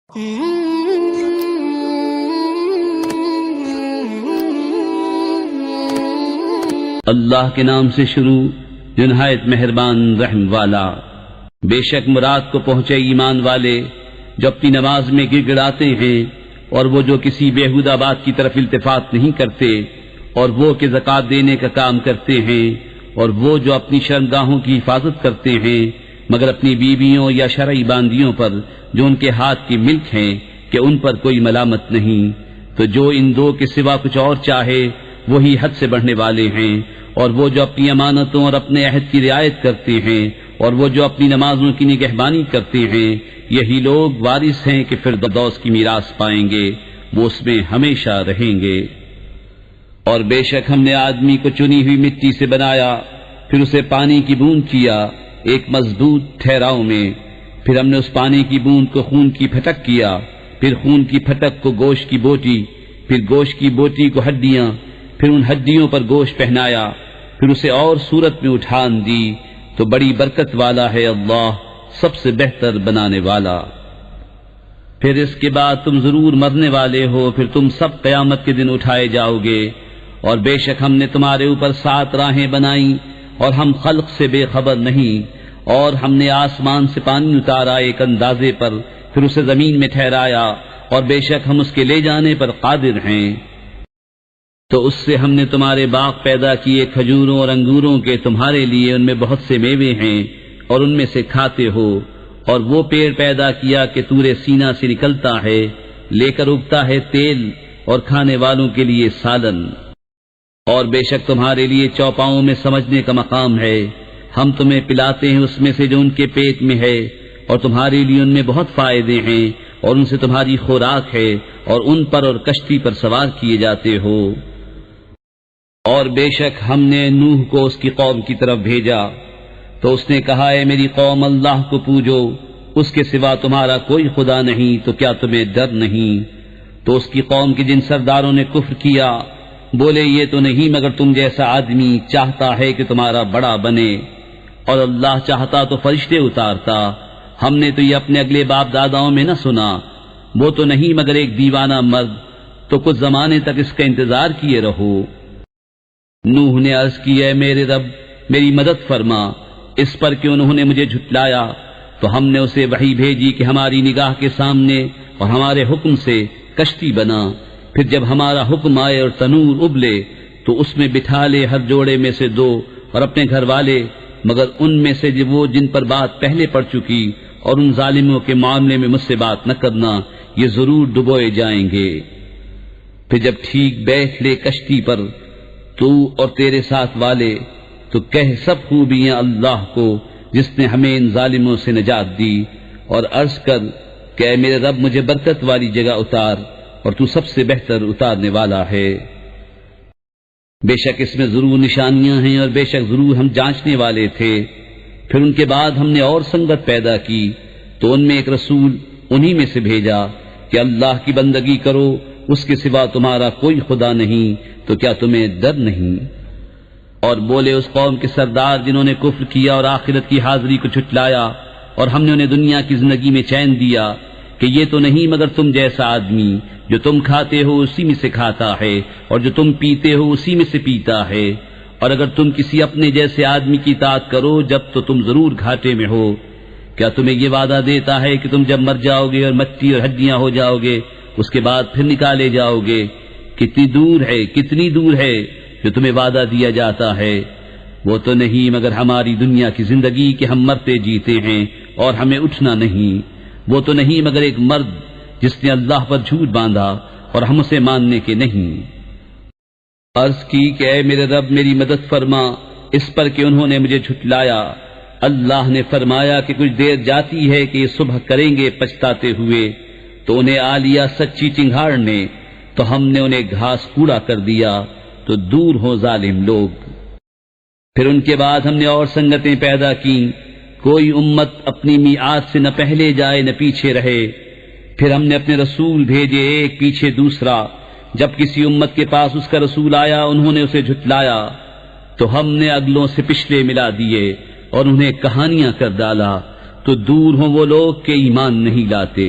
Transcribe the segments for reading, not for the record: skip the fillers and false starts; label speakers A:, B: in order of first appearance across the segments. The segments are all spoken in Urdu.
A: اللہ کے نام سے شروع جو نہایت مہربان رحم والا۔ بے شک مراد کو پہنچے ایمان والے جو اپنی نماز میں گڑ گڑاتے ہیں، اور وہ جو کسی بیہودہ بات کی طرف التفات نہیں کرتے، اور وہ کہ زکوٰۃ دینے کا کام کرتے ہیں، اور وہ جو اپنی شرمگاہوں کی حفاظت کرتے ہیں مگر اپنی بیویوں یا شرعی باندیوں پر جو ان کے ہاتھ کی ملک ہیں کہ ان پر کوئی ملامت نہیں۔ تو جو ان دو کے سوا کچھ اور چاہے وہی حد سے بڑھنے والے ہیں، اور وہ جو اپنی امانتوں اور اپنے عہد کی رعایت کرتے ہیں، اور وہ جو اپنی نمازوں کی نگہبانی کرتے ہیں، یہی لوگ وارث ہیں کہ فردوس کی میراث پائیں گے، وہ اس میں ہمیشہ رہیں گے۔ اور بے شک ہم نے آدمی کو چنی ہوئی مٹی سے بنایا، پھر اسے پانی کی بوند کیا ایک مضبوط ٹھہراؤ میں، پھر ہم نے اس پانی کی بوند کو خون کی پھٹک کیا، پھر خون کی پھٹک کو گوشت کی بوٹی، پھر گوشت کی بوٹی کو ہڈیاں، پھر ان ہڈیوں پر گوشت پہنایا، پھر اسے اور صورت میں اٹھان دی۔ تو بڑی برکت والا ہے اللہ، سب سے بہتر بنانے والا۔ پھر اس کے بعد تم ضرور مرنے والے ہو، پھر تم سب قیامت کے دن اٹھائے جاؤ گے۔ اور بے شک ہم نے تمہارے اوپر 7 راہیں بنائیں، اور ہم خلق سے بے خبر نہیں۔ اور ہم نے آسمان سے پانی اتارا ایک اندازے پر، پھر اسے زمین میں ٹھہرایا، اور بے شک ہم اس کے لے جانے پر قادر ہیں۔ تو اس سے ہم نے تمہارے باغ پیدا کیے کھجوروں اور انگوروں کے تمہارے لیے، ان میں بہت سے میوے ہیں اور ان میں سے کھاتے ہو۔ اور وہ پیڑ پیدا کیا کہ طور سینا سے نکلتا ہے، لے کر اگتا ہے تیل اور کھانے والوں کے لیے سالن۔ اور بے شک تمہارے لیے چوپاؤں میں سمجھنے کا مقام ہے، ہم تمہیں پلاتے ہیں اس میں سے جو ان کے پیٹ میں ہے، اور تمہارے لیے ان میں بہت فائدے ہیں، اور ان سے تمہاری خوراک ہے، اور ان پر اور کشتی پر سوار کیے جاتے ہو۔ اور بے شک ہم نے نوح کو اس کی قوم کی طرف بھیجا، تو اس نے کہا اے میری قوم اللہ کو پوجو، اس کے سوا تمہارا کوئی خدا نہیں، تو کیا تمہیں ڈر نہیں؟ تو اس کی قوم کے جن سرداروں نے کفر کیا بولے یہ تو نہیں مگر تم جیسا آدمی چاہتا ہے کہ تمہارا بڑا بنے، اور اللہ چاہتا تو فرشتے اتارتا، ہم نے تو یہ اپنے اگلے باپ داداؤں میں نہ سنا، وہ تو نہیں مگر ایک دیوانہ مرد، تو کچھ زمانے تک اس کا انتظار کیے رہو۔ نوح نے عرض کی اے میرے رب میری مدد فرما، اس پر کہ انہوں نے مجھے جھٹلایا۔ تو ہم نے اسے وحی بھیجی کہ ہماری نگاہ کے سامنے اور ہمارے حکم سے کشتی بنا، پھر جب ہمارا حکم آئے اور تنور ابلے تو اس میں بٹھا لے ہر جوڑے میں سے 2 اور اپنے گھر والے، مگر ان میں سے وہ جن پر بات پہلے پڑ چکی، اور ان ظالموں کے معاملے میں مجھ سے بات نہ کرنا، یہ ضرور ڈبوئے جائیں گے۔ پھر جب ٹھیک بیٹھ لے کشتی پر تو اور تیرے ساتھ والے، تو کہہ سب خوبیاں اللہ کو جس نے ہمیں ان ظالموں سے نجات دی، اور عرض کر کہ اے میرے رب مجھے برکت والی جگہ اتار، اور تو سب سے بہتر اتارنے والا ہے۔ بے شک اس میں ضرور نشانیاں ہیں، اور بے شک ضرور ہم جانچنے والے تھے۔ پھر ان کے بعد ہم نے اور سنگت پیدا کی، تو ان میں ایک رسول انہی میں سے بھیجا کہ اللہ کی بندگی کرو، اس کے سوا تمہارا کوئی خدا نہیں، تو کیا تمہیں ڈر نہیں؟ اور بولے اس قوم کے سردار جنہوں نے کفر کیا اور آخرت کی حاضری کو جھٹلایا، اور ہم نے انہیں دنیا کی زندگی میں چین دیا، کہ یہ تو نہیں مگر تم جیسا آدمی، جو تم کھاتے ہو اسی میں سے کھاتا ہے، اور جو تم پیتے ہو اسی میں سے پیتا ہے۔ اور اگر تم کسی اپنے جیسے آدمی کی اطاعت کرو جب تو تم ضرور گھاٹے میں ہو۔ کیا تمہیں یہ وعدہ دیتا ہے کہ تم جب مر جاؤ گے اور مٹی اور ہڈیاں ہو جاؤ گے اس کے بعد پھر نکالے جاؤ گے؟ کتنی دور ہے جو تمہیں وعدہ دیا جاتا ہے۔ وہ تو نہیں مگر ہماری دنیا کی زندگی کہ ہم مرتے جیتے ہیں اور ہمیں اٹھنا نہیں۔ وہ تو نہیں مگر ایک مرد جس نے اللہ پر جھوٹ باندھا اور ہم اسے ماننے کے نہیں۔ عرض کی کہ اے میرے رب میری مدد فرما، اس پر کہ انہوں نے مجھے جھٹلایا۔ اللہ نے فرمایا کہ کچھ دیر جاتی ہے کہ یہ صبح کریں گے پچھتاتے ہوئے، تو انہیں آ لیا سچی چنگھاڑ نے، تو ہم نے انہیں گھاس کوڑا کر دیا، تو دور ہو ظالم لوگ۔ پھر ان کے بعد ہم نے اور سنگتیں پیدا کی، کوئی امت اپنی میعاد سے نہ پہلے جائے نہ پیچھے رہے۔ پھر ہم نے اپنے رسول بھیجے ایک پیچھے دوسرا، جب کسی امت کے پاس اس کا رسول آیا انہوں نے اسے جھٹلایا، تو ہم نے اگلوں سے پچھلے ملا دیے اور انہیں کہانیاں کر ڈالا، تو دور ہوں وہ لوگ کہ ایمان نہیں لاتے۔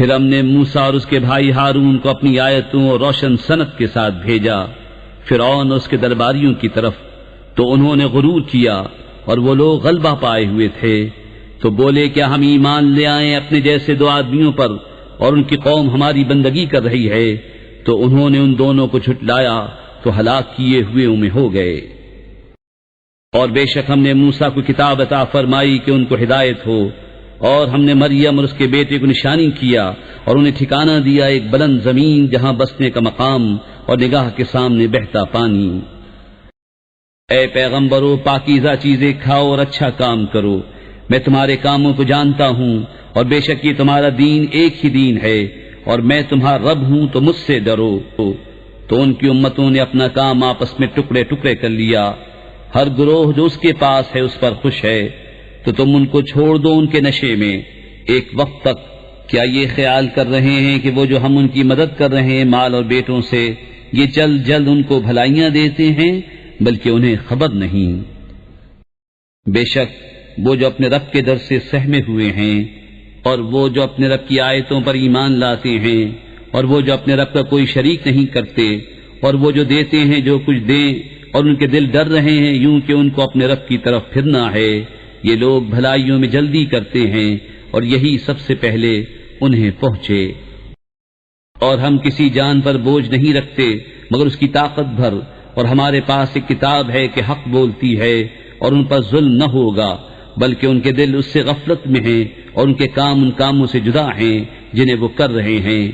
A: پھر ہم نے موسیٰ اور اس کے بھائی ہارون کو اپنی آیتوں اور روشن سنت کے ساتھ بھیجا فرعون اور اس کے درباریوں کی طرف، تو انہوں نے غرور کیا اور وہ لوگ غلبہ پائے ہوئے تھے، تو بولے کیا ہم ایمان لے آئیں اپنے جیسے دو آدمیوں پر اور ان کی قوم ہماری بندگی کر رہی ہے؟ تو انہوں نے ان دونوں کو جھٹلایا تو ہلاک کیے ہوئے میں ہو گئے۔ اور بے شک ہم نے موسیٰ کو کتاب عطا فرمائی کہ ان کو ہدایت ہو، اور ہم نے مریم اور اس کے بیٹے کو نشانی کیا اور انہیں ٹھکانہ دیا ایک بلند زمین جہاں بسنے کا مقام اور نگاہ کے سامنے بہتا پانی۔ اے پیغمبرو، پاکیزہ چیزیں کھاؤ اور اچھا کام کرو، میں تمہارے کاموں کو جانتا ہوں، اور بے شک یہ تمہارا دین ایک ہی دین ہے، اور میں تمہارا رب ہوں تو مجھ سے ڈرو۔ تو ان کی امتوں نے اپنا کام آپس میں ٹکڑے ٹکڑے کر لیا، ہر گروہ جو اس کے پاس ہے اس پر خوش ہے، تو تم ان کو چھوڑ دو ان کے نشے میں ایک وقت تک۔ کیا یہ خیال کر رہے ہیں کہ وہ جو ہم ان کی مدد کر رہے ہیں مال اور بیٹوں سے، یہ جلد جلد ان کو بھلائیاں دیتے ہیں؟ بلکہ انہیں خبر نہیں۔ بے شک وہ جو اپنے رب کے در سے سہمے ہوئے ہیں، اور وہ جو اپنے رب کی آیتوں پر ایمان لاتے ہیں، اور وہ جو اپنے رب کا کوئی شریک نہیں کرتے، اور وہ جو دیتے ہیں جو کچھ دیں، اور ان کے دل ڈر رہے ہیں یوں کہ ان کو اپنے رب کی طرف پھرنا ہے، یہ لوگ بھلائیوں میں جلدی کرتے ہیں اور یہی سب سے پہلے انہیں پہنچے۔ اور ہم کسی جان پر بوجھ نہیں رکھتے مگر اس کی طاقت بھر، اور ہمارے پاس ایک کتاب ہے کہ حق بولتی ہے اور ان پر ظلم نہ ہوگا، بلکہ ان کے دل اس سے غفلت میں ہیں اور ان کے کام ان کاموں سے جدا ہیں جنہیں وہ کر رہے ہیں،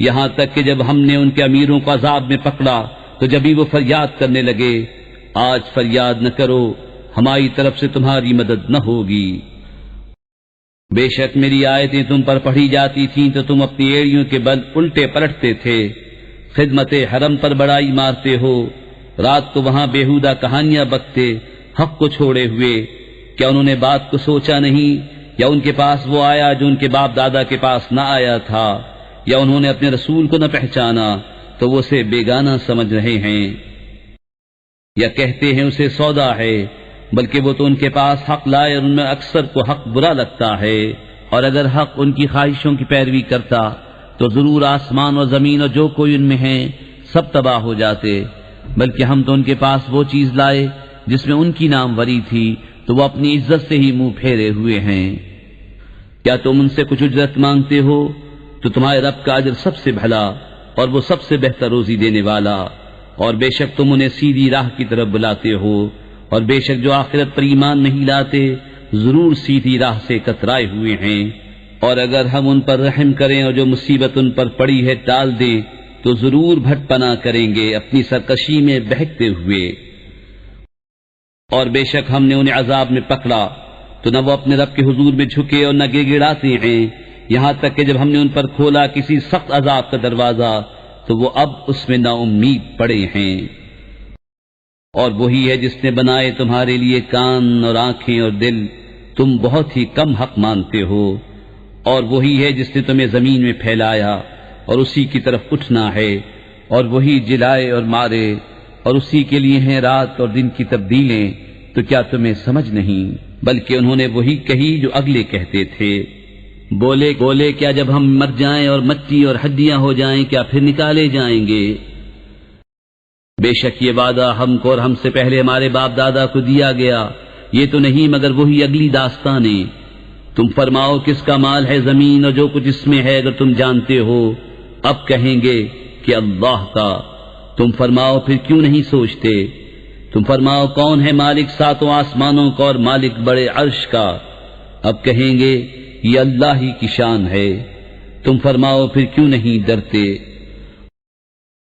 A: یہاں تک کہ جب ہم نے ان کے امیروں کو عذاب میں پکڑا تو جبھی وہ فریاد کرنے لگے، آج فریاد نہ کرو، ہماری طرف سے تمہاری مدد نہ ہوگی۔ بے شک میری آیتیں تم پر پڑھی جاتی تھیں تو تم اپنی ایڑیوں کے بل الٹے پلٹتے تھے، خدمت حرم پر بڑائی مارتے ہو، رات کو وہاں بیہودہ کہانیاں بکتے حق کو چھوڑے ہوئے۔ کیا انہوں نے بات کو سوچا نہیں، یا ان کے پاس وہ آیا جو ان کے باپ دادا کے پاس نہ آیا تھا، یا انہوں نے اپنے رسول کو نہ پہچانا تو وہ اسے بیگانہ سمجھ رہے ہیں، یا کہتے ہیں اسے سودا ہے، بلکہ وہ تو ان کے پاس حق لائے اور ان میں اکثر کو حق برا لگتا ہے، اور اگر حق ان کی خواہشوں کی پیروی کرتا تو ضرور آسمان اور زمین اور جو کوئی ان میں ہے سب تباہ ہو جاتے، بلکہ ہم تو ان کے پاس وہ چیز لائے جس میں ان کی ناموری تھی تو وہ اپنی عزت سے ہی منہ پھیرے ہوئے ہیں۔ کیا تم ان سے کچھ اجرت مانگتے ہو تو تمہارے رب کا اجر سب سے بھلا اور وہ سب سے بہتر روزی دینے والا، اور بے شک تم انہیں سیدھی راہ کی طرف بلاتے ہو، اور بے شک جو آخرت پر ایمان نہیں لاتے ضرور سیدھی راہ سے کترائے ہوئے ہیں۔ اور اگر ہم ان پر رحم کریں اور جو مصیبت ان پر پڑی ہے ٹال دیں تو ضرور بھٹ پناہ کریں گے اپنی سرکشی میں بہکتے ہوئے۔ اور بے شک ہم نے انہیں عذاب میں پکڑا تو نہ وہ اپنے رب کے حضور میں جھکے اور نہ گڑ گڑاتے ہیں، یہاں تک کہ جب ہم نے ان پر کھولا کسی سخت عذاب کا دروازہ تو وہ اب اس میں نا امید پڑے ہیں۔ اور وہی ہے جس نے بنائے تمہارے لیے کان اور آنکھیں اور دل، تم بہت ہی کم حق مانتے ہو، اور وہی ہے جس نے تمہیں زمین میں پھیلایا اور اسی کی طرف اٹھنا ہے، اور وہی جلائے اور مارے، اور اسی کے لیے ہیں رات اور دن کی تبدیلیں، تو کیا تمہیں سمجھ نہیں؟ بلکہ انہوں نے وہی کہی جو اگلے کہتے تھے، بولے کیا جب ہم مر جائیں اور مٹی اور ہڈیاں ہو جائیں کیا پھر نکالے جائیں گے؟ بے شک یہ وعدہ ہم کو اور ہم سے پہلے ہمارے باپ دادا کو دیا گیا، یہ تو نہیں مگر وہی اگلی داستانیں۔ تم فرماؤ کس کا مال ہے زمین اور جو کچھ اس میں ہے اگر تم جانتے ہو؟ اب کہیں گے کہ اللہ کا۔ تم فرماؤ پھر کیوں نہیں سوچتے؟ تم فرماؤ کون ہے مالک ساتوں آسمانوں کا اور مالک بڑے عرش کا؟ اب کہیں گے یہ اللہ ہی کی شان ہے۔ تم فرماؤ پھر کیوں نہیں ڈرتے؟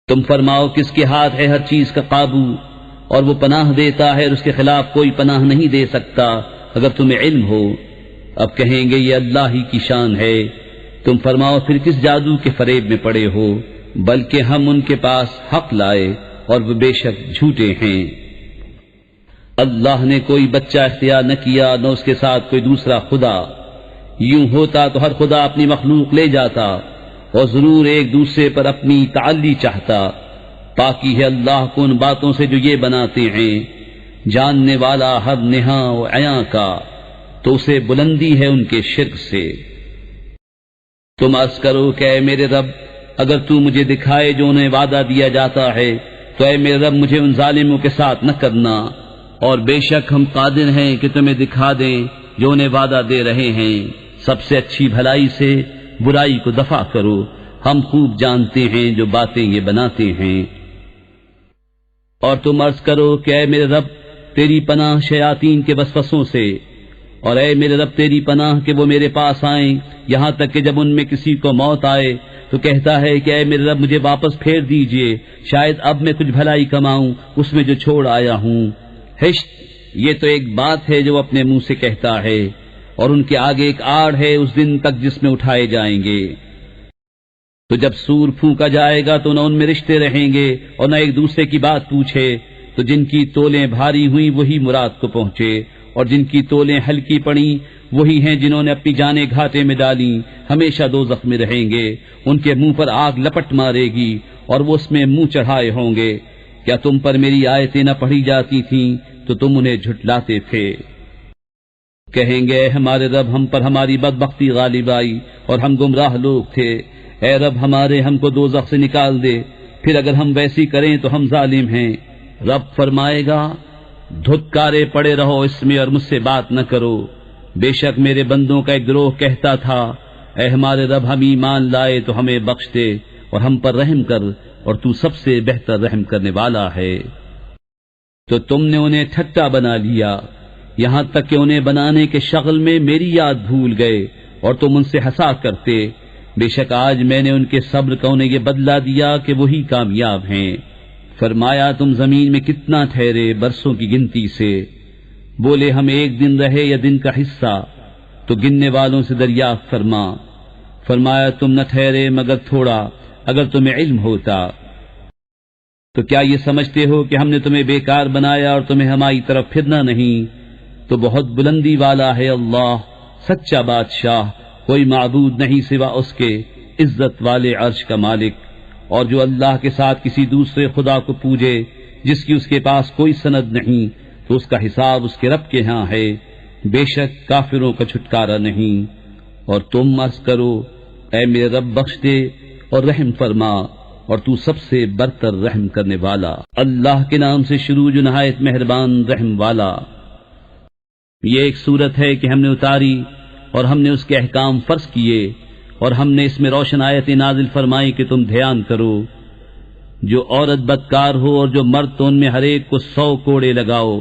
A: تم فرماؤ کس کے ہاتھ ہے ہر چیز کا قابو، اور وہ پناہ دیتا ہے اور اس کے خلاف کوئی پناہ نہیں دے سکتا اگر تمہیں علم ہو۔ اب کہیں گے یہ اللہ ہی کی شان ہے۔ تم فرماؤ پھر کس جادو کے فریب میں پڑے ہو؟ بلکہ ہم ان کے پاس حق لائے اور وہ بے شک جھوٹے ہیں۔ اللہ نے کوئی بچہ اختیار نہ کیا نہ اس کے ساتھ کوئی دوسرا خدا، یوں ہوتا تو ہر خدا اپنی مخلوق لے جاتا اور ضرور ایک دوسرے پر اپنی تعلی چاہتا۔ پاکی ہے اللہ کو ان باتوں سے جو یہ بناتے ہیں، جاننے والا ہر نہاں و عیاں کا، تو اسے بلندی ہے ان کے شرک سے۔ تم عرض کرو کہ اے میرے رب اگر تو مجھے دکھائے جو انہیں وعدہ دیا جاتا ہے تو اے میرے رب مجھے ان ظالموں کے ساتھ نہ کرنا، اور بے شک ہم قادر ہیں کہ تمہیں دکھا دیں جو انہیں وعدہ دے رہے ہیں۔ سب سے اچھی بھلائی سے برائی کو دفع کرو، ہم خوب جانتے ہیں جو باتیں یہ بناتے ہیں۔ اور تم عرض کرو کہ اے میرے رب تیری پناہ شیاطین کے وسوسوں سے، اور اے میرے رب تیری پناہ کہ وہ میرے پاس آئیں، یہاں تک کہ جب ان میں کسی کو موت آئے تو کہتا ہے کہ اے میرے رب مجھے واپس پھیر دیجئے، شاید اب میں کچھ بھلائی کماؤں اس میں جو چھوڑ آیا ہوں۔ ہشت، یہ تو ایک بات ہے جو اپنے منہ سے کہتا ہے، اور ان کے آگے ایک آڑ ہے اس دن تک جس میں اٹھائے جائیں گے۔ تو جب سور پھونکا جائے گا تو نہ ان میں رشتے رہیں گے اور نہ ایک دوسرے کی بات پوچھے، تو جن کی تولیں بھاری ہوئیں وہی مراد کو پہنچے، اور جن کی تولیں ہلکی پڑیں وہی ہیں جنہوں نے اپنی جانیں گھاٹے میں ڈالیں، ہمیشہ دوزخ میں رہیں گے، ان کے منہ پر آگ لپٹ مارے گی اور وہ اس میں منہ چڑھائے ہوں گے۔ کیا تم پر میری آیتیں نہ پڑھی جاتی تھیں تو تم انہیں جھٹلاتے تھے؟ کہیں گے اے ہمارے رب ہم پر ہماری بدبختی غالب آئی اور ہم گمراہ لوگ تھے، اے رب ہمارے ہم کو دوزخ سے نکال دے، پھر اگر ہم ویسی کریں تو ہم ظالم ہیں۔ رب فرمائے گا دھتکارے پڑے رہو اس میں اور مجھ سے بات نہ کرو، بے شک میرے بندوں کا ایک گروہ کہتا تھا اے ہمارے رب ہم ایمان لائے تو ہمیں بخش دے اور ہم پر رحم کر، اور تو سب سے بہتر رحم کرنے والا ہے۔ تو تم نے انہیں ٹھٹا بنا لیا، یہاں تک کہ انہیں بنانے کے شغل میں میری یاد بھول گئے اور تم ان سے ہنسا کرتے۔ بے شک آج میں نے ان کے صبر کا انہیں یہ بدلہ دیا کہ وہی کامیاب ہیں۔ فرمایا تم زمین میں کتنا ٹھہرے برسوں کی گنتی سے؟ بولے ہم ایک دن رہے یا دن کا حصہ، تو گننے والوں سے دریافت فرمایا تم نہ ٹھہرے مگر تھوڑا، اگر تمہیں علم ہوتا۔ تو کیا یہ سمجھتے ہو کہ ہم نے تمہیں بیکار بنایا اور تمہیں ہماری طرف پھرنا نہیں؟ تو بہت بلندی والا ہے اللہ، سچا بادشاہ، کوئی معبود نہیں سوا اس کے، عزت والے عرش کا مالک۔ اور جو اللہ کے ساتھ کسی دوسرے خدا کو پوجے جس کی اس کے پاس کوئی سند نہیں، تو اس کا حساب اس کے رب کے ہاں ہے، بے شک کافروں کا چھٹکارا نہیں۔ اور تم عرض کرو اے میرے رب بخش دے اور رحم فرما، اور تو سب سے برتر رحم کرنے والا۔ اللہ کے نام سے شروع جو نہایت مہربان رحم والا۔ یہ ایک صورت ہے کہ ہم نے اتاری اور ہم نے اس کے احکام فرض کیے، اور ہم نے اس میں روشن آیتیں نازل فرمائی کہ تم دھیان کرو۔ جو عورت بدکار ہو اور جو مرد تو ان میں ہر ایک کو 100 کوڑے لگاؤ،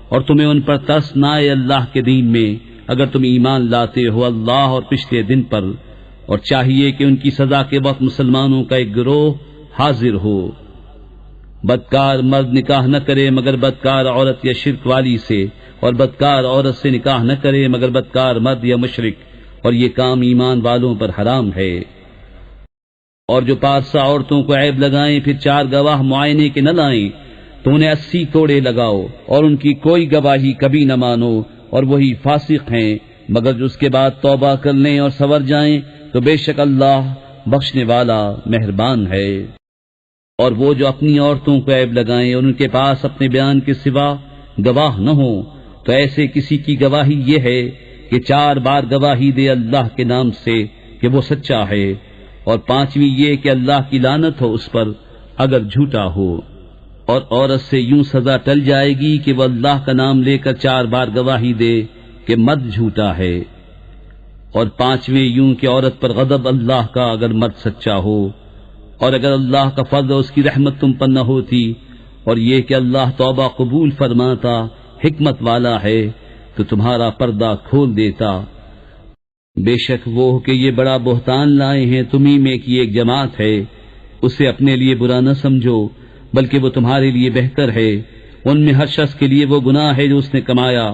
A: اور تمہیں ان پر ترس نہ آئے اللہ کے دین میں، اگر تم ایمان لاتے ہو اللہ اور پچھلے دن پر، اور چاہیے کہ ان کی سزا کے وقت مسلمانوں کا ایک گروہ حاضر ہو۔ بدکار مرد نکاح نہ کرے مگر بدکار عورت یا شرک والی سے، اور بدکار عورت سے نکاح نہ کرے مگر بدکار مرد یا مشرک، اور یہ کام ایمان والوں پر حرام ہے۔ اور جو پارسا عورتوں کو عیب لگائیں پھر 4 گواہ معائنے کے نہ لائیں تو انہیں 80 کوڑے لگاؤ، اور ان کی کوئی گواہی کبھی نہ مانو، اور وہی فاسق ہیں، مگر جو اس کے بعد توبہ کر لیں اور سنور جائیں تو بے شک اللہ بخشنے والا مہربان ہے۔ اور وہ جو اپنی عورتوں کو عیب لگائیں اور ان کے پاس اپنے بیان کے سوا گواہ نہ ہوں، تو ایسے کسی کی گواہی یہ ہے کہ 4 بار گواہی دے اللہ کے نام سے کہ وہ سچا ہے، اور 5ویں یہ کہ اللہ کی لعنت ہو اس پر اگر جھوٹا ہو۔ اور عورت سے یوں سزا ٹل جائے گی کہ وہ اللہ کا نام لے کر 4 بار گواہی دے کہ مرد جھوٹا ہے، اور 5ویں یوں کہ عورت پر غضب اللہ کا اگر مرد سچا ہو، اور اگر اللہ کا فضل اس کی رحمت تم پر نہ ہوتی، اور یہ کہ اللہ توبہ قبول فرماتا حکمت والا ہے تو تمہارا پردہ کھول دیتا۔ بے شک وہ کہ یہ بڑا بہتان لائے ہیں تمہیں میں کی ایک جماعت ہے، اسے اپنے لیے برا نہ سمجھو بلکہ وہ تمہارے لیے بہتر ہے۔ ان میں ہر شخص کے لیے وہ گناہ ہے جو اس نے کمایا،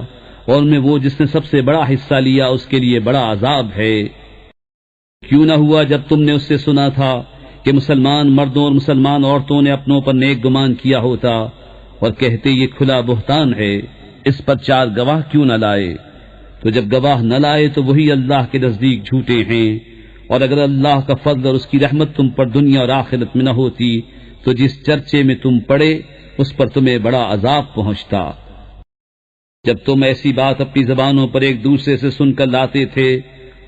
A: اور ان میں وہ جس نے سب سے بڑا حصہ لیا اس کے لیے بڑا عذاب ہے۔ کیوں نہ ہوا جب تم نے اس سے سنا تھا کہ مسلمان مردوں اور مسلمان عورتوں نے اپنوں پر نیک گمان کیا ہوتا، اور کہتے یہ کھلا بہتان ہے، اس پر 4 گواہ کیوں نہ لائے؟ تو جب گواہ نہ لائے تو وہی اللہ کے نزدیک جھوٹے ہیں، اور اگر اللہ کا فضل اور اس کی رحمت تم پر دنیا اور آخرت میں نہ ہوتی تو جس چرچے میں تم پڑے اس پر تمہیں بڑا عذاب پہنچتا۔ جب تم ایسی بات اپنی زبانوں پر ایک دوسرے سے سن کر لاتے تھے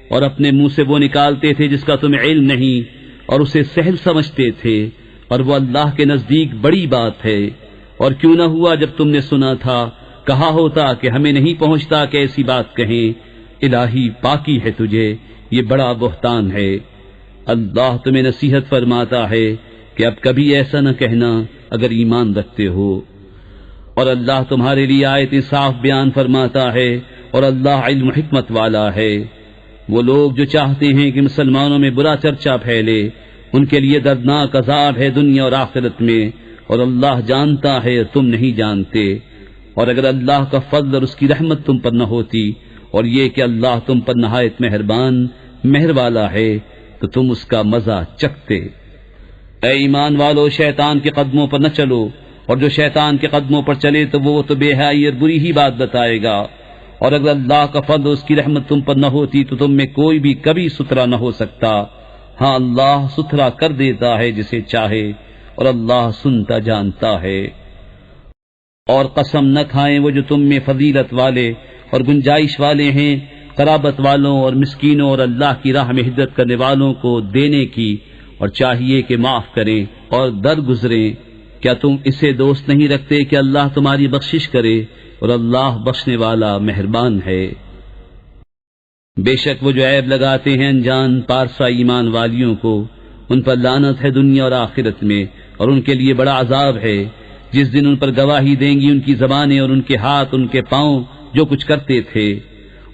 A: اور اپنے منہ سے وہ نکالتے تھے جس کا تمہیں علم نہیں اور اسے سہل سمجھتے تھے، اور وہ اللہ کے نزدیک بڑی بات ہے۔ اور کیوں نہ ہوا جب تم نے سنا تھا، کہا ہوتا کہ ہمیں نہیں پہنچتا کہ ایسی بات کہیں۔ الہی پاکی ہے تجھے، یہ بڑا بہتان ہے۔ اللہ تمہیں نصیحت فرماتا ہے کہ اب کبھی ایسا نہ کہنا اگر ایمان رکھتے ہو۔ اور اللہ تمہارے لیے آیتیں صاف بیان فرماتا ہے، اور اللہ علم و حکمت والا ہے۔ وہ لوگ جو چاہتے ہیں کہ مسلمانوں میں برا چرچا پھیلے، ان کے لیے دردناک عذاب ہے دنیا اور آخرت میں، اور اللہ جانتا ہے اور تم نہیں جانتے۔ اور اگر اللہ کا فضل اور اس کی رحمت تم پر نہ ہوتی، اور یہ کہ اللہ تم پر نہایت مہربان مہر والا ہے، تو تم اس کا مزہ چکھتے۔ اے ایمان والو، شیطان کے قدموں پر نہ چلو، اور جو شیطان کے قدموں پر چلے تو وہ تو بے حیائی اور بری ہی بات بتائے گا۔ اور اگر اللہ کا فضل اور اس کی رحمت تم پر نہ ہوتی تو تم میں کوئی بھی کبھی ستھرا نہ ہو سکتا۔ ہاں، اللہ ستھرا کر دیتا ہے جسے چاہے، اور اللہ سنتا جانتا ہے۔ اور قسم نہ کھائیں وہ جو تم میں فضیلت والے اور گنجائش والے ہیں، قرابت والوں اور مسکینوں اور اللہ کی راہ میں ہجرت کرنے والوں کو دینے کی، اور چاہیے کہ معاف کریں اور درگزریں۔ کیا تم اسے دوست نہیں رکھتے کہ اللہ تمہاری بخشش کرے، اور اللہ بخشنے والا مہربان ہے۔ بے شک وہ جو عیب لگاتے ہیں انجان پارسا ایمان والیوں کو، ان پر لعنت ہے دنیا اور آخرت میں، اور ان کے لیے بڑا عذاب ہے۔ جس دن ان پر گواہی دیں گی ان کی زبانیں اور ان کے ہاتھ، ان کے پاؤں جو کچھ کرتے تھے،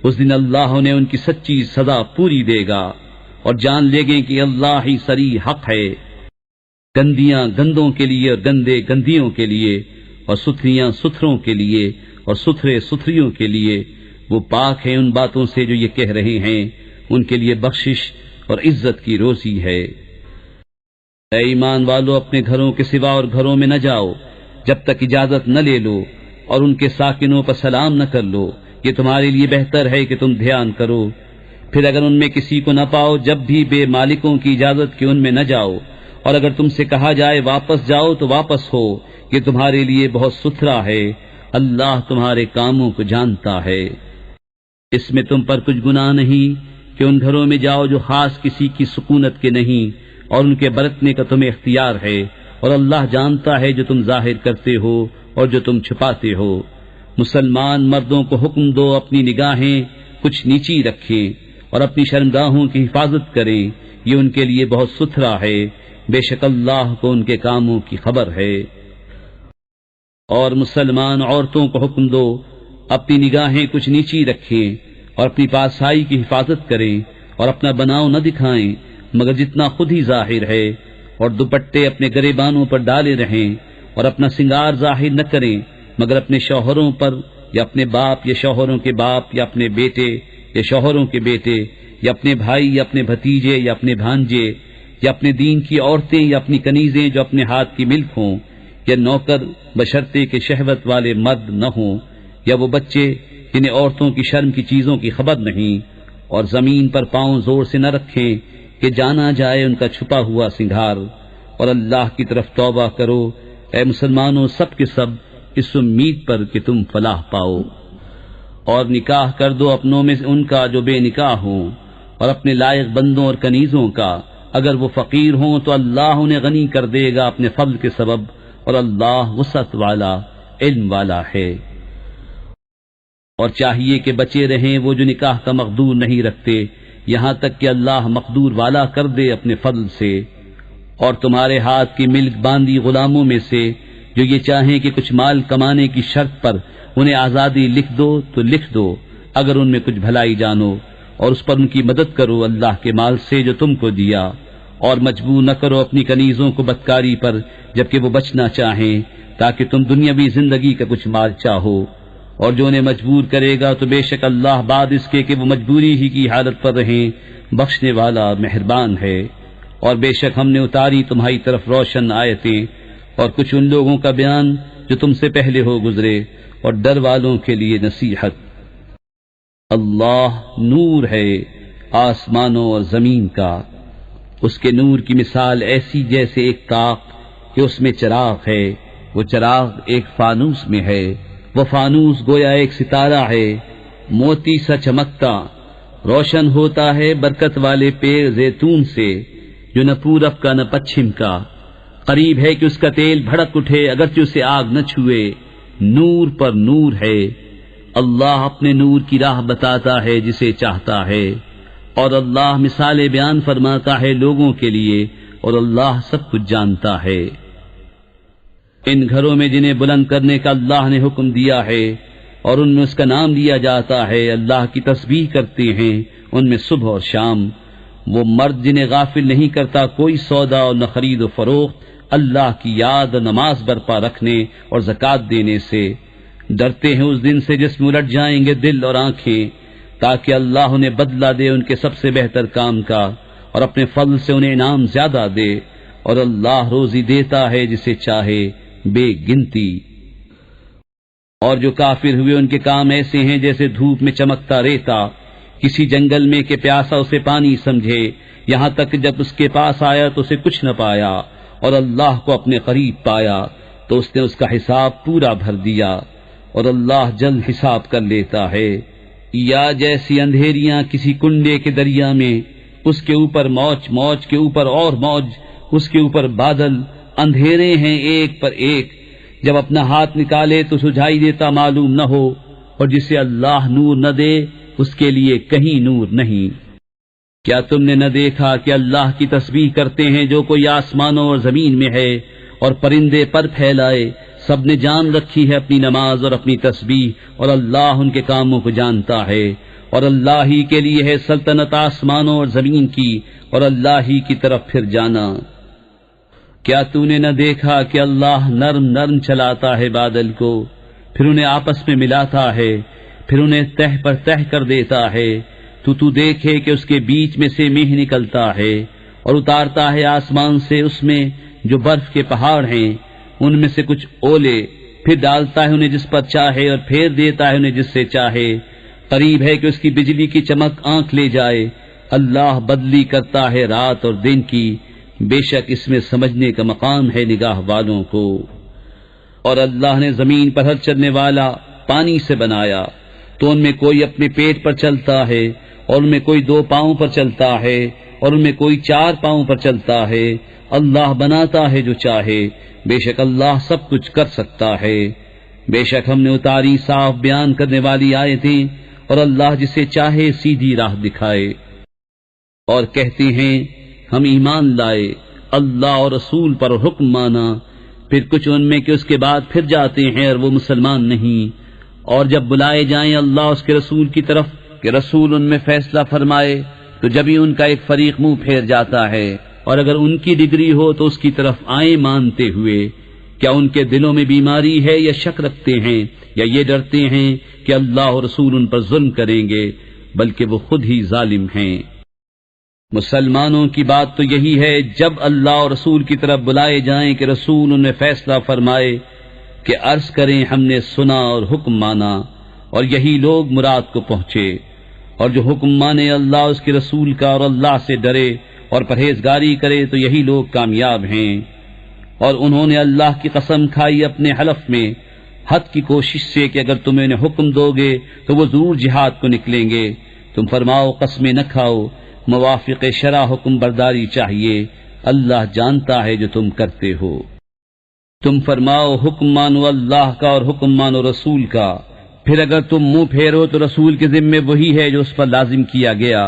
A: اس دن اللہ انہیں ان کی سچی سزا پوری دے گا، اور جان لے گے کہ اللہ ہی سری حق ہے۔ گندیاں گندوں کے لیے اور گندے گندیوں کے لیے، اور ستھریاں ستھروں کے لیے اور ستھرے ستھریوں کے لیے۔ وہ پاک ہیں ان باتوں سے جو یہ کہہ رہے ہیں، ان کے لیے بخشش اور عزت کی روزی ہے۔ اے ایمان والو، اپنے گھروں کے سوا اور گھروں میں نہ جاؤ جب تک اجازت نہ لے لو، اور ان کے ساکنوں پر سلام نہ کر لو، یہ تمہارے لیے بہتر ہے کہ تم دھیان کرو۔ پھر اگر ان میں کسی کو نہ پاؤ، جب بھی بے مالکوں کی اجازت کے ان میں نہ جاؤ، اور اگر تم سے کہا جائے واپس جاؤ تو واپس ہو، یہ تمہارے لیے بہت ستھرا ہے۔ اللہ تمہارے کاموں کو جانتا ہے۔ اس میں تم پر کچھ گناہ نہیں کہ ان گھروں میں جاؤ جو خاص کسی کی سکونت کے نہیں، اور ان کے برتنے کا تمہیں اختیار ہے، اور اللہ جانتا ہے جو تم ظاہر کرتے ہو اور جو تم چھپاتے ہو۔ مسلمان مردوں کو حکم دو اپنی نگاہیں کچھ نیچی رکھیں اور اپنی شرمگاہوں کی حفاظت کریں، یہ ان کے لیے بہت ستھرا ہے۔ بے شک اللہ کو ان کے کاموں کی خبر ہے۔ اور مسلمان عورتوں کو حکم دو اپنی نگاہیں کچھ نیچی رکھیں اور اپنی پاسائی کی حفاظت کریں، اور اپنا بناؤ نہ دکھائیں مگر جتنا خود ہی ظاہر ہے، اور دوپٹے اپنے گریبانوں پر ڈالے رہیں، اور اپنا سنگار ظاہر نہ کریں مگر اپنے شوہروں پر، یا اپنے باپ یا شوہروں کے باپ، یا اپنے بیٹے یا شوہروں کے بیٹے، یا اپنے بھائی یا اپنے بھتیجے یا اپنے بھانجے، یا اپنے دین کی عورتیں یا اپنی کنیزیں جو اپنے ہاتھ کی ملک ہوں، یا نوکر بشرطے کہ شہوت والے مرد نہ ہوں، یا وہ بچے جنہیں عورتوں کی شرم کی چیزوں کی خبر نہیں، اور زمین پر پاؤں زور سے نہ رکھیں کہ جانا جائے ان کا چھپا ہوا سنگھار۔ اور اللہ کی طرف توبہ کرو اے مسلمانوں سب کے سب، اس امید پر کہ تم فلاح پاؤ۔ اور نکاح کر دو اپنوں میں سے ان کا جو بے نکاح ہوں، اور اپنے لائق بندوں اور کنیزوں کا، اگر وہ فقیر ہوں تو اللہ انہیں غنی کر دے گا اپنے فضل کے سبب، اور اللہ وسعت والا علم والا ہے۔ اور چاہیے کہ بچے رہیں وہ جو نکاح کا مقدور نہیں رکھتے، یہاں تک کہ اللہ مقدور والا کر دے اپنے فضل سے۔ اور تمہارے ہاتھ کی ملک باندھی غلاموں میں سے جو یہ چاہیں کہ کچھ مال کمانے کی شرط پر انہیں آزادی لکھ دو تو لکھ دو، اگر ان میں کچھ بھلائی جانو، اور اس پر ان کی مدد کرو اللہ کے مال سے جو تم کو دیا، اور مجبور نہ کرو اپنی کنیزوں کو بدکاری پر جبکہ وہ بچنا چاہیں، تاکہ تم دنیاوی زندگی کا کچھ مال چاہو۔ اور جو انہیں مجبور کرے گا تو بے شک اللہ بعد اس کے کہ وہ مجبوری ہی کی حالت پر رہیں بخشنے والا مہربان ہے۔ اور بے شک ہم نے اتاری تمہاری طرف روشن آیتیں اور کچھ ان لوگوں کا بیان جو تم سے پہلے ہو گزرے، اور ڈر والوں کے لیے نصیحت۔ اللہ نور ہے آسمانوں اور زمین کا، اس کے نور کی مثال ایسی جیسے ایک طاق کہ اس میں چراغ ہے، وہ چراغ ایک فانوس میں ہے، وہ فانوس گویا ایک ستارہ ہے موتی سا چمکتا، روشن ہوتا ہے برکت والے پیڑ زیتون سے جو نہ پورب کا نہ پچھم کا، قریب ہے کہ اس کا تیل بھڑک اٹھے اگرچہ اسے آگ نہ چھوئے، نور پر نور ہے۔ اللہ اپنے نور کی راہ بتاتا ہے جسے چاہتا ہے، اور اللہ مثالیں بیان فرماتا ہے لوگوں کے لیے، اور اللہ سب کچھ جانتا ہے۔ ان گھروں میں جنہیں بلند کرنے کا اللہ نے حکم دیا ہے اور ان میں اس کا نام لیا جاتا ہے، اللہ کی تسبیح کرتے ہیں ان میں صبح اور شام۔ وہ مرد جنہیں غافل نہیں کرتا کوئی سودا اور نہ خرید و فروخت، اللہ کی یاد اور نماز برپا رکھنے اور زکوٰۃ دینے سے۔ ڈرتے ہیں اس دن سے جس میں الٹ جائیں گے دل اور آنکھیں، تاکہ اللہ انہیں بدلہ دے ان کے سب سے بہتر کام کا، اور اپنے فضل سے انہیں انعام زیادہ دے، اور اللہ روزی دیتا ہے جسے چاہے بے گنتی۔ اور جو کافر ہوئے ان کے کام ایسے ہیں جیسے دھوپ میں چمکتا ریتا، کسی جنگل میں کہ پیاسا اسے پانی سمجھے، یہاں تک جب اس کے پاس آیا تو اسے کچھ نہ پایا، اور اللہ کو اپنے قریب پایا تو اس نے اس کا حساب پورا بھر دیا، اور اللہ جلد حساب کر لیتا ہے۔ یا جیسی اندھیریاں کسی کنڈے کے دریا میں، اس کے اوپر موج، موج کے اوپر اور موج، اس کے اوپر بادل، اندھیرے ہیں ایک پر ایک، جب اپنا ہاتھ نکالے تو سجھائی دیتا معلوم نہ ہو، اور جسے اللہ نور نہ دے اس کے لیے کہیں نور نہیں۔ کیا تم نے نہ دیکھا کہ اللہ کی تسبیح کرتے ہیں جو کوئی آسمانوں اور زمین میں ہے، اور پرندے پر پھیلائے، سب نے جان رکھی ہے اپنی نماز اور اپنی تسبیح، اور اللہ ان کے کاموں کو جانتا ہے، اور اللہ ہی کے لیے ہے سلطنت آسمانوں اور زمین کی، اور اللہ ہی کی طرف پھر جانا۔ کیا تو نے نہ دیکھا کہ اللہ نرم نرم چلاتا ہے بادل کو، پھر انہیں آپس میں ملاتا ہے، پھر انہیں تہ پر تہ کر دیتا ہے، تو دیکھے کہ اس کے بیچ میں سے میہ نکلتا ہے، اور اتارتا ہے آسمان سے اس میں جو برف کے پہاڑ ہیں، ان میں سے کچھ اولے، پھر ڈالتا ہے انہیں جس پر چاہے، اور پھیر دیتا ہے انہیں جس سے چاہے۔ قریب ہے کہ اس کی بجلی کی چمک آنکھ لے جائے۔ اللہ بدلی کرتا ہے رات اور دن کی، بے شک اس میں سمجھنے کا مقام ہے نگاہ والوں کو۔ اور اللہ نے زمین پر ہر چلنے والا پانی سے بنایا، تو ان میں کوئی اپنے پیٹ پر چلتا ہے، اور ان میں کوئی 2 پاؤں پر چلتا ہے، اور ان میں کوئی 4 پاؤں پر چلتا ہے۔ اللہ بناتا ہے جو چاہے، بے شک اللہ سب کچھ کر سکتا ہے۔ بے شک ہم نے اتاری صاف بیان کرنے والی آیتیں، اور اللہ جسے چاہے سیدھی راہ دکھائے۔ اور کہتے ہیں ہم ایمان لائے اللہ اور رسول پر حکم مانا، پھر کچھ ان میں کہ اس کے بعد پھر جاتے ہیں اور وہ مسلمان نہیں، اور جب بلائے جائیں اللہ اس کے رسول کی طرف کہ رسول ان میں فیصلہ فرمائے، تو جبھی ان کا ایک فریق منہ پھیر جاتا ہے، اور اگر ان کی ڈگری ہو تو اس کی طرف آئیں مانتے ہوئے۔ کیا ان کے دلوں میں بیماری ہے یا شک رکھتے ہیں، یا یہ ڈرتے ہیں کہ اللہ اور رسول ان پر ظلم کریں گے، بلکہ وہ خود ہی ظالم ہیں۔ مسلمانوں کی بات تو یہی ہے جب اللہ اور رسول کی طرف بلائے جائیں کہ رسول ان میں فیصلہ فرمائے کہ عرض کریں ہم نے سنا اور حکم مانا، اور یہی لوگ مراد کو پہنچے۔ اور جو حکم مانے اللہ اس کے رسول کا اور اللہ سے ڈرے اور پرہیزگاری کرے تو یہی لوگ کامیاب ہیں۔ اور انہوں نے اللہ کی قسم کھائی اپنے حلف میں حد کی کوشش سے کہ اگر تم انہیں حکم دو گے تو وہ ضرور جہاد کو نکلیں گے۔ تم فرماؤ قسمیں نہ کھاؤ، موافق شرع حکم برداری چاہیے، اللہ جانتا ہے جو تم کرتے ہو۔ تم فرماؤ حکم مانو اللہ کا اور حکم مانو رسول کا، پھر اگر تم منہ پھیرو تو رسول کے ذمے وہی ہے جو اس پر لازم کیا گیا،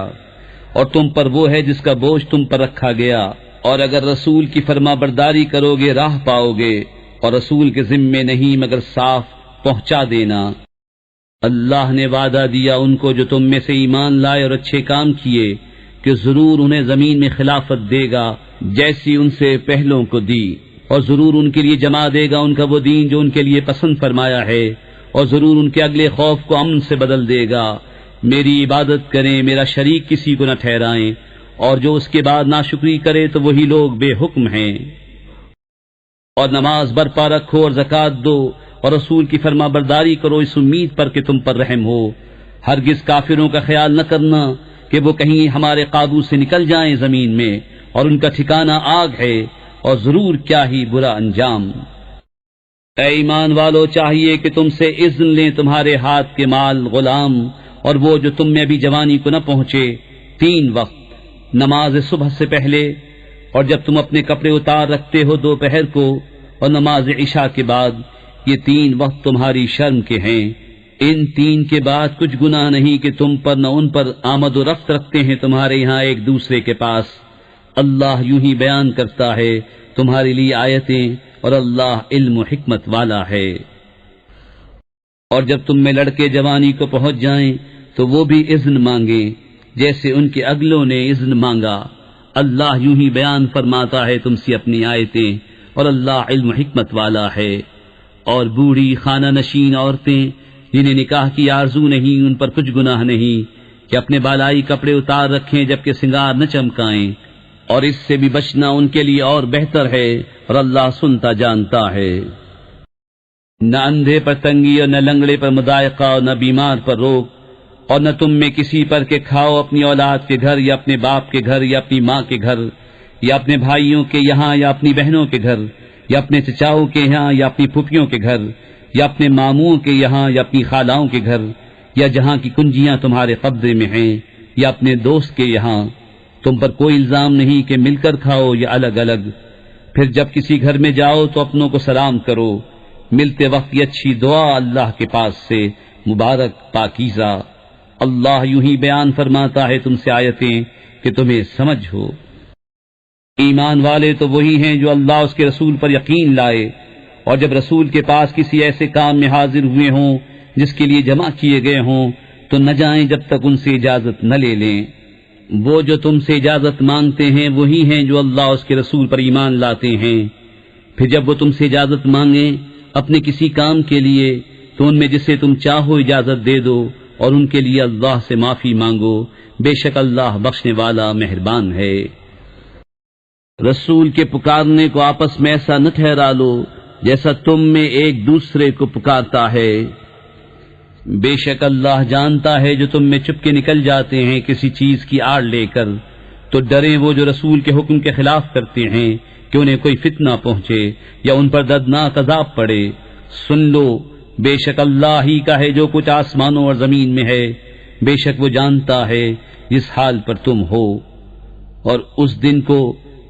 A: اور تم پر وہ ہے جس کا بوجھ تم پر رکھا گیا، اور اگر رسول کی فرما برداری کرو گے راہ پاؤ گے، اور رسول کے ذمے نہیں مگر صاف پہنچا دینا۔ اللہ نے وعدہ دیا ان کو جو تم میں سے ایمان لائے اور اچھے کام کیے کہ ضرور انہیں زمین میں خلافت دے گا جیسی ان سے پہلوں کو دی، اور ضرور ان کے لیے جما دے گا ان کا وہ دین جو ان کے لیے پسند فرمایا ہے، اور ضرور ان کے اگلے خوف کو امن سے بدل دے گا۔ میری عبادت کریں، میرا شریک کسی کو نہ ٹھہرائیں، اور جو اس کے بعد ناشکری کرے تو وہی لوگ بے حکم ہیں۔ اور نماز برپا رکھو اور زکوٰۃ دو، اور رسول کی فرما برداری کرو اس امید پر کہ تم پر رحم ہو۔ ہرگز کافروں کا خیال نہ کرنا کہ وہ کہیں ہمارے قابو سے نکل جائیں زمین میں، اور ان کا ٹھکانہ آگ ہے، اور ضرور کیا ہی برا انجام۔ اے ایمان والو چاہیے کہ تم سے اذن لیں تمہارے ہاتھ کے مال غلام اور وہ جو تم میں ابھی جوانی کو نہ پہنچے 3 وقت، نماز صبح سے پہلے، اور جب تم اپنے کپڑے اتار رکھتے ہو دوپہر کو، اور نماز عشاء کے بعد، یہ 3 وقت تمہاری شرم کے ہیں۔ ان 3 کے بعد کچھ گناہ نہیں کہ تم پر نہ ان پر آمد و رفت رکھتے ہیں تمہارے یہاں ایک دوسرے کے پاس۔ اللہ یوں ہی بیان کرتا ہے تمہارے لیے آیتیں، اور اللہ علم و حکمت والا ہے۔ اور جب تم میں لڑکے جوانی کو پہنچ جائیں تو وہ بھی اذن مانگیں جیسے ان کے اگلوں نے اذن مانگا۔ اللہ یوں ہی بیان فرماتا ہے تم سے اپنی آیتیں، اور اللہ علم و حکمت والا ہے۔ اور بوڑھی خانہ نشین عورتیں جنہیں نکاح کی آرزو نہیں، ان پر کچھ گناہ نہیں کہ اپنے بالائی کپڑے اتار رکھیں جبکہ سنگار نہ چمکائیں، اور اس سے بھی بچنا ان کے لیے اور بہتر ہے، اور اللہ سنتا جانتا ہے۔ نہ اندھے پر تنگی اور نہ لنگڑے پر مضائقہ اور نہ بیمار پر روک، اور نہ تم میں کسی پر کہ کھاؤ اپنی اولاد کے گھر یا اپنے باپ کے گھر یا اپنی ماں کے گھر یا اپنے بھائیوں کے یہاں یا اپنی بہنوں کے گھر یا اپنے چچاؤں کے یہاں یا اپنی پھوپھیوں کے گھر یا اپنے ماموں کے یہاں یا اپنی خالاؤں کے گھر یا جہاں کی کنجیاں تمہارے قبضے میں ہیں یا اپنے دوست کے یہاں۔ تم پر کوئی الزام نہیں کہ مل کر کھاؤ یا الگ الگ۔ پھر جب کسی گھر میں جاؤ تو اپنوں کو سلام کرو، ملتے وقت یہ اچھی دعا اللہ کے پاس سے، مبارک پاکیزہ۔ اللہ یوں ہی بیان فرماتا ہے تم سے آیتیں کہ تمہیں سمجھ ہو۔ ایمان والے تو وہی ہیں جو اللہ اس کے رسول پر یقین لائے، اور جب رسول کے پاس کسی ایسے کام میں حاضر ہوئے ہوں جس کے لیے جمع کیے گئے ہوں تو نہ جائیں جب تک ان سے اجازت نہ لے لیں۔ وہ جو تم سے اجازت مانگتے ہیں وہی ہیں جو اللہ اس کے رسول پر ایمان لاتے ہیں۔ پھر جب وہ تم سے اجازت مانگیں اپنے کسی کام کے لیے تو ان میں جسے تم چاہو اجازت دے دو، اور ان کے لیے اللہ سے معافی مانگو، بے شک اللہ بخشنے والا مہربان ہے۔ رسول کے پکارنے کو آپس میں ایسا نہ ٹھہرا لو جیسا تم میں ایک دوسرے کو پکارتا ہے، بے شک اللہ جانتا ہے جو تم میں چپ کے نکل جاتے ہیں کسی چیز کی آڑ لے کر۔ تو ڈریں وہ جو رسول کے حکم کے خلاف کرتے ہیں کہ انہیں کوئی فتنہ پہنچے یا ان پر دردناک عذاب پڑے۔ سن لو بے شک اللہ ہی کا ہے جو کچھ آسمانوں اور زمین میں ہے، بے شک وہ جانتا ہے جس حال پر تم ہو۔ اور اس دن کو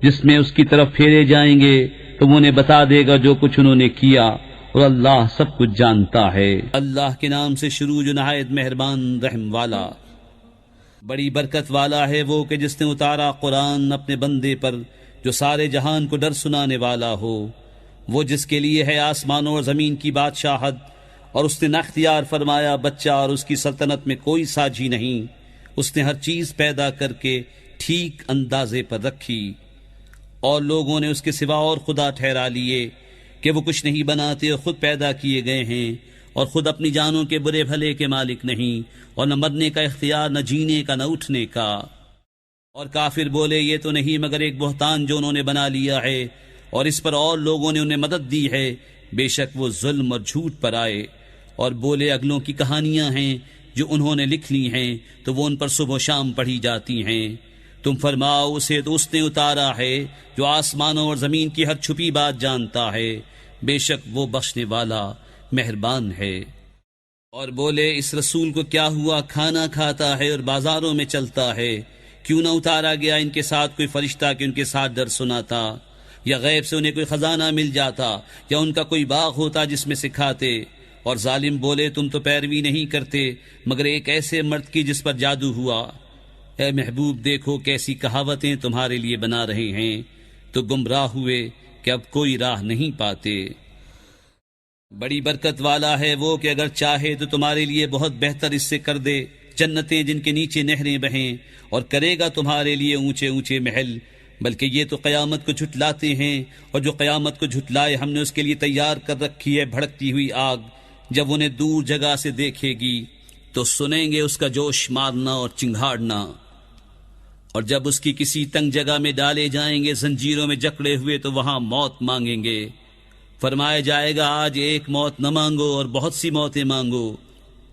A: جس میں اس کی طرف پھیرے جائیں گے تو وہ انہیں بتا دے گا جو کچھ انہوں نے کیا، اور اللہ سب کچھ جانتا ہے۔ اللہ کے نام سے شروع جو نہایت مہربان رحم والا۔ بڑی برکت والا ہے وہ کہ جس نے اتارا قرآن اپنے بندے پر جو سارے جہان کو ڈر سنانے والا ہو، وہ جس کے لیے ہے آسمانوں اور زمین کی بادشاہت، اور اس نے نہ اختیار فرمایا بچہ، اور اس کی سلطنت میں کوئی ساجی نہیں۔ اس نے ہر چیز پیدا کر کے ٹھیک اندازے پر رکھی، اور لوگوں نے اس کے سوا اور خدا ٹھہرا لیے کہ وہ کچھ نہیں بناتے اور خود پیدا کیے گئے ہیں، اور خود اپنی جانوں کے برے بھلے کے مالک نہیں، اور نہ مرنے کا اختیار، نہ جینے کا، نہ اٹھنے کا۔ اور کافر بولے یہ تو نہیں مگر ایک بہتان جو انہوں نے بنا لیا ہے، اور اس پر اور لوگوں نے انہیں مدد دی ہے، بے شک وہ ظلم اور جھوٹ پر آئے۔ اور بولے اگلوں کی کہانیاں ہیں جو انہوں نے لکھ لی ہیں تو وہ ان پر صبح و شام پڑھی جاتی ہیں۔ تم فرماؤ اسے تو اس نے اتارا ہے جو آسمانوں اور زمین کی ہر چھپی بات جانتا ہے، بے شک وہ بخشنے والا مہربان ہے۔ اور بولے اس رسول کو کیا ہوا، کھانا کھاتا ہے اور بازاروں میں چلتا ہے، کیوں نہ اتارا گیا ان کے ساتھ کوئی فرشتہ کہ ان کے ساتھ ڈر سناتا، یا غیب سے انہیں کوئی خزانہ مل جاتا، یا ان کا کوئی باغ ہوتا جس میں سکھاتے۔ اور ظالم بولے تم تو پیروی نہیں کرتے مگر ایک ایسے مرد کی جس پر جادو ہوا۔ اے محبوب دیکھو کیسی کہاوتیں تمہارے لیے بنا رہے ہیں، تو گمراہ ہوئے کہ اب کوئی راہ نہیں پاتے۔ بڑی برکت والا ہے وہ کہ اگر چاہے تو تمہارے لیے بہت بہتر اس سے کر دے، جنتیں جن کے نیچے نہریں بہیں، اور کرے گا تمہارے لیے اونچے اونچے محل۔ بلکہ یہ تو قیامت کو جھٹلاتے ہیں، اور جو قیامت کو جھٹلائے ہم نے اس کے لیے تیار کر رکھی ہے بھڑکتی ہوئی آگ، جب انہیں دور جگہ سے دیکھے گی تو سنیں گے اس کا جوش مارنا اور چنگھاڑنا۔ اور جب اس کی کسی تنگ جگہ میں ڈالے جائیں گے زنجیروں میں جکڑے ہوئے تو وہاں موت مانگیں گے۔ فرمایا جائے گا آج ایک موت نہ مانگو اور بہت سی موتیں مانگو۔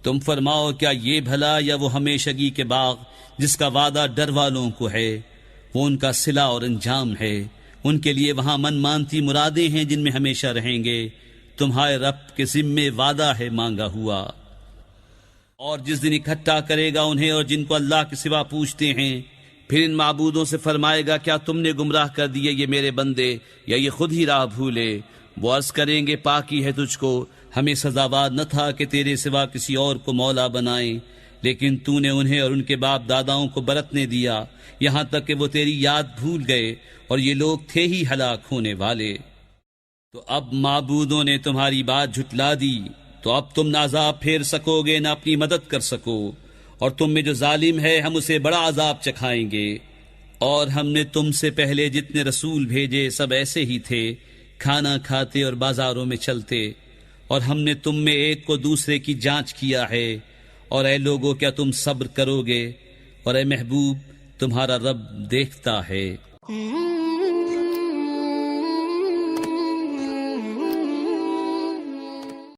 A: تم فرماؤ کیا یہ بھلا یا وہ ہمیشگی کے باغ جس کا وعدہ ڈر والوں کو ہے، وہ ان کا صلہ اور انجام ہے۔ ان کے لیے وہاں من مانتی مرادیں ہیں جن میں ہمیشہ رہیں گے۔ تمہارے رب کے ذمے وعدہ ہے مانگا ہوا۔ اور جس دن اکٹھا کرے گا انہیں اور جن کو اللہ کے سوا پوچھتے ہیں، پھر ان معبودوں سے فرمائے گا کیا تم نے گمراہ کر دیے یہ میرے بندے یا یہ خود ہی راہ بھولے؟ وہ عرض کریں گے پاکی ہے تجھ کو، ہمیں سزاوار نہ تھا کہ تیرے سوا کسی اور کو مولا بنائیں، لیکن تو نے انہیں اور ان کے باپ داداؤں کو برتنے دیا یہاں تک کہ وہ تیری یاد بھول گئے، اور یہ لوگ تھے ہی ہلاک ہونے والے۔ تو اب معبودوں نے تمہاری بات جھٹلا دی، تو اب تم نہ عذاب پھیر سکو گے نہ اپنی مدد کر سکو، اور تم میں جو ظالم ہے ہم اسے بڑا عذاب چکھائیں گے۔ اور ہم نے تم سے پہلے جتنے رسول بھیجے سب ایسے ہی تھے، کھانا کھاتے اور بازاروں میں چلتے، اور ہم نے تم میں ایک کو دوسرے کی جانچ کیا ہے۔ اور اے لوگو کیا تم صبر کرو گے؟ اور اے محبوب تمہارا رب دیکھتا ہے۔